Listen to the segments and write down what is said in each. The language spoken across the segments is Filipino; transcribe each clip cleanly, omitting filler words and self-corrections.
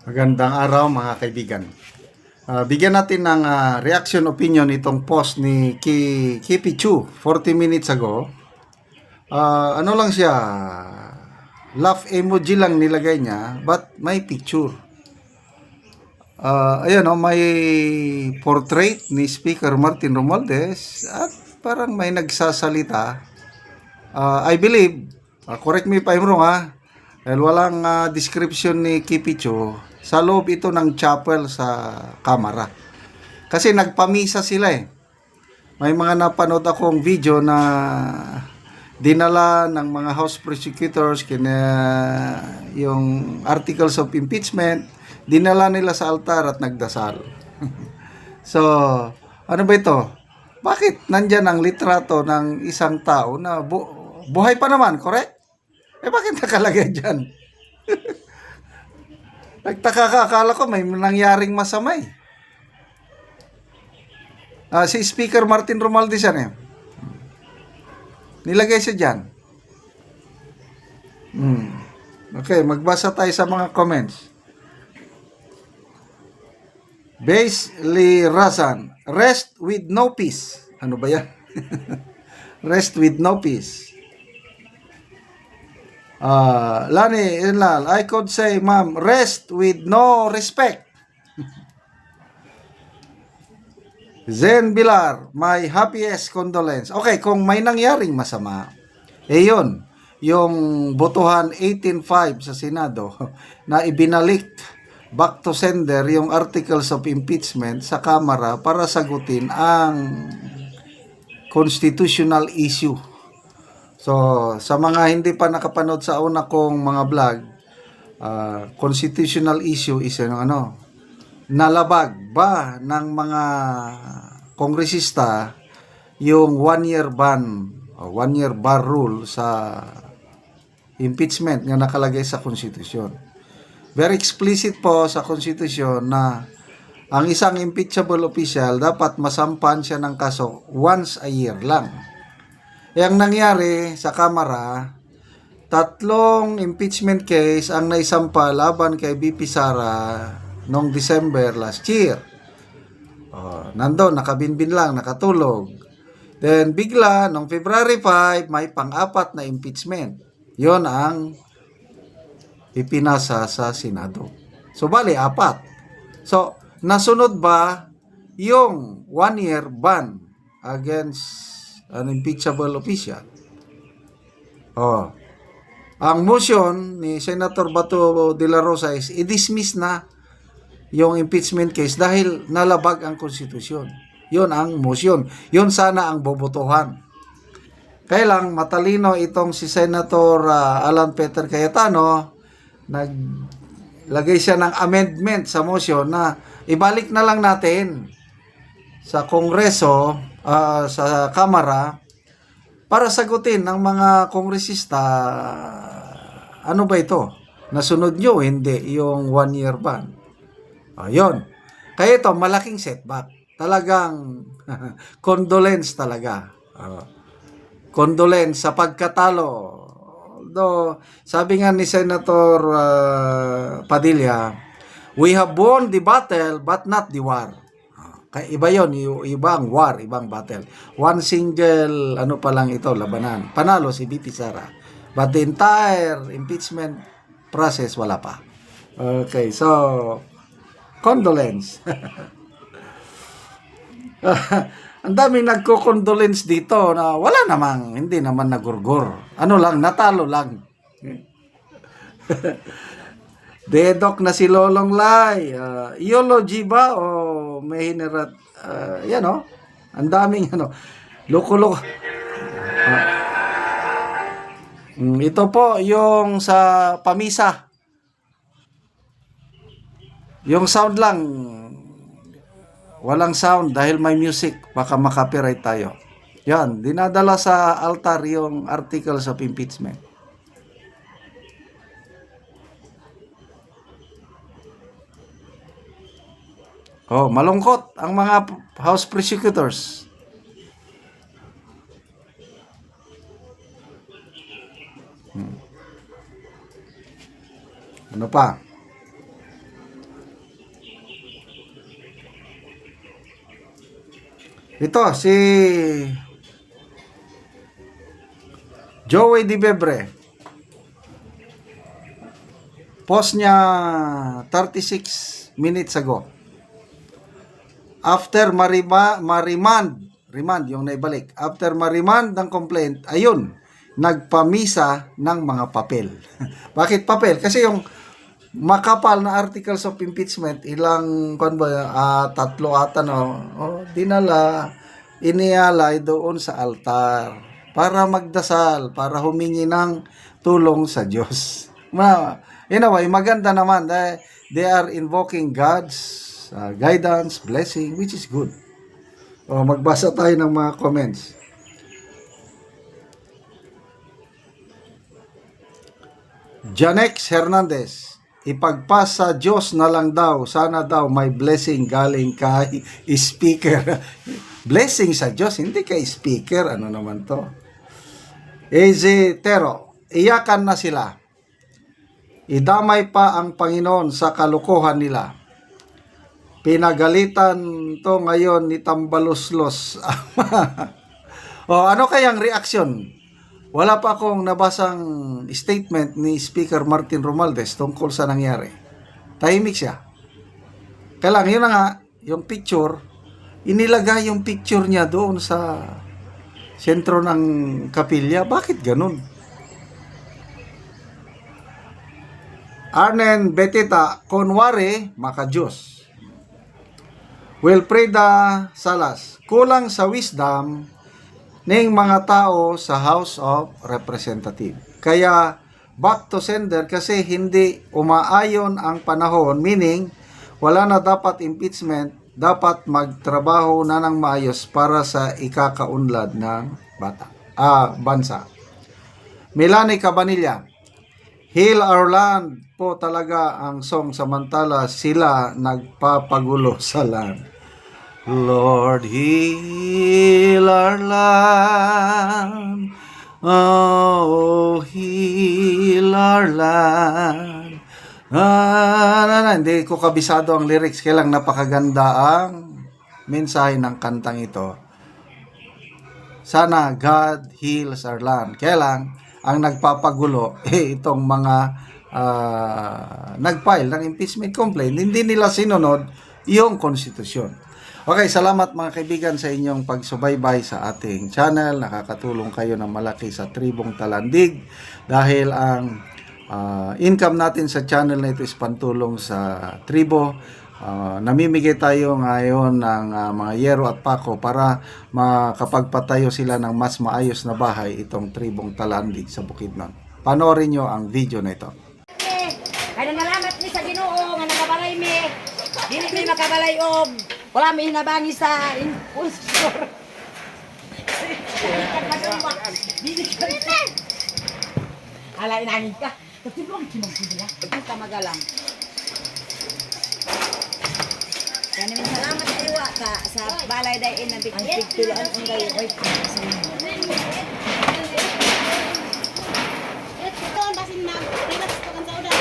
Magandang araw mga kaibigan. Bigyan natin ng reaction opinion itong post ni Kipi Chu 40 minutes ago. Ano lang siya, laugh emoji lang nilagay niya but may picture. Ayan may portrait ni Speaker Martin Romualdez at parang may nagsasalita. I believe, correct me if I'm wrong dahil walang description ni Kipicho, sa loob ito ng chapel sa kamara. Kasi nagpamisa sila May mga napanood akong video na dinala ng mga House prosecutors yung articles of impeachment, dinala nila sa altar at nagdasal. So, ano ba ito? Bakit nandyan ang litrato ng isang tao na buhay pa naman, correct? Bakit nakalagay dyan? Nagtaka ka, akala ko may nangyaring masama si Speaker Martin Romualdez yan Nilagay siya dyan. Okay, magbasa tayo sa mga comments. Basely Razan, rest with no peace. Ano ba yan? Rest with no peace. Lani Inlal, I could say, ma'am, rest with no respect. Zen Bilar, my happiest condolence. Okay, kung may nangyaring masama, yun, yung botohan 18-5 sa Senado na ibinalik back to sender yung articles of impeachment sa Kamara para sagutin ang constitutional issue. So, sa mga hindi pa nakapanood sa una kong mga vlog, constitutional issue is nalabag ba ng mga kongresista yung 1-year ban o 1-year bar rule sa impeachment na nakalagay sa konstitusyon. Very explicit po sa konstitusyon na ang isang impeachable official dapat masampan siya ng kaso once a year lang. Ang nangyari sa Kamara, 3 impeachment case ang naisampa laban kay BP Sara noong December last year. Nandun, nakabinbin lang, nakatulog. Then bigla, noong February 5, may pang-4 na impeachment. Yon ang ipinasa sa Senado. So, bali, 4. So, nasunod ba yung 1-year ban against an impeachable official? Ang motion ni Senator Bato de la Rosa is i-dismiss na yung impeachment case dahil nalabag ang konstitusyon. Yun ang motion. Yun sana ang bobotohan. Kaya lang matalino itong si Senator Alan Peter Cayetano, naglagay siya ng amendment sa motion na ibalik na lang natin sa Kongreso, sa Kamara, para sagutin ng mga kongresista, ano ba ito? Nasunod nyo, hindi yung 1-year ban. Ayun. Kaya ito, malaking setback. Talagang condolence talaga. Condolence sa pagkatalo. Although, sabi nga ni Senator Padilla, we have won the battle but not the war. Iba yon, ibang war, ibang battle. One single, pa lang ito, labanan. Panalo si BP Sara. But the entire impeachment process, wala pa. Okay, so, condolence. Ang daming nagko-condolence dito na wala namang, hindi naman nagurgur. Natalo lang. Dedok na si Lolong Lai. Eulogy ba o may hinirat? Ang daming loko-loko. Ito po yung sa pamisa. Yung sound lang, walang sound dahil may music, baka makapiright tayo. Yan, dinadala sa altar yung articles of impeachment. Malungkot ang mga House prosecutors. Ano pa? Ito, si Joey Di Bebre. Post niya 36 minutes ago. After remand yung naibalik. After ma-remand ng complaint, ayun, nagpamisa ng mga papel. Bakit papel? Kasi yung makapal na articles of impeachment, ilang, tatlo ata, no? Dinala, inialay doon sa altar para magdasal, para humingi ng tulong sa Diyos. Anyway, maganda naman. They are invoking God's guidance, blessing, which is good. Magbasa tayo ng mga comments. Janex Hernandez, ipagpas sa Diyos na lang daw, sana daw may blessing galing kay speaker. Blessing sa Diyos, hindi kay speaker. Ano naman to? Easy Tero, iyakan na sila. Idamay pa ang Panginoon sa kalukuhan nila. Pinagalitan to ngayon ni Tambaluslos. Ano kayang reaksyon? Wala pa akong nabasang statement ni Speaker Martin Romualdez tungkol sa nangyari. Tahimik siya. Kaya lang, yun na nga, yung picture, inilagay yung picture niya doon sa sentro ng kapilya. Bakit ganun? Arnen Betita, kunwari, maka-Diyos. Wilfreda Salas, kulang sa wisdom ng mga tao sa House of Representatives. Kaya back to sender kasi hindi umaayon ang panahon, meaning wala na dapat impeachment, dapat magtrabaho na ng maayos para sa ikakaunlad ng bansa. Melanie Cabanilla, Heal Our Land po talaga ang song, samantala sila nagpapagulo sa land. Lord, heal our land. Oh, heal our land. Hindi ko kabisado ang lyrics, kaya lang napakaganda ang mensahe ng kantang ito. Sana God heals our land. Kaya lang, ang nagpapagulo, itong mga nag-file ng impeachment complaint, hindi nila sinunod yung konstitusyon. Okay, salamat mga kaibigan sa inyong pagsubaybay sa ating channel. Nakakatulong kayo ng malaki sa Tribong Talandig dahil ang income natin sa channel na ito is pantulong sa tribo. Namimigay tayo ngayon ng mga yero at pako para makapagpatayo sila ng mas maayos na bahay itong Tribong Talandig sa Bukidnon. Panoorin nyo ang video na ito. Kaya nalamat ni sa Ginoo nga nakabalay mi. Dili mi makabalay og wala mi hinabangi sa impulsor. Ala inangin ka. Katulong kinong sila. Ito magalang. Kaya namin salamat sa iwa sa balay dayin na bigyan. Ang pigtulaan ang dayo. Oy, ito ang basin na. Relax ko kan sa uda.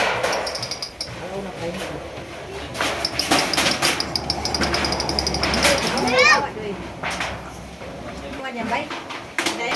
Alaw na kayo. Kuan yan, bay? Day.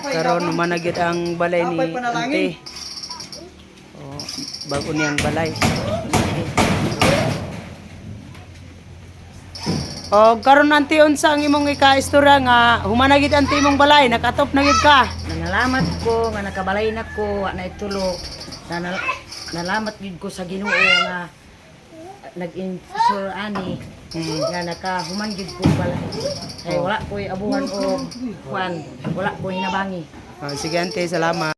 Karon managid ang balay ni Ante. Oh, bago niyang balay. O karon Ante unsa ang imong ika-istorya nga humanagid Ante imong balay, nakatop na gid ka. Nalamat ko nga nakabalay na ko wa na itulo. Nalamat gid ko sa Ginoo nga nag-insure ani nga nakahuman gid ko balay. Ay wala ko'y abuhan o kuan, wala ko'y hinabangi. Sige ante, salamat.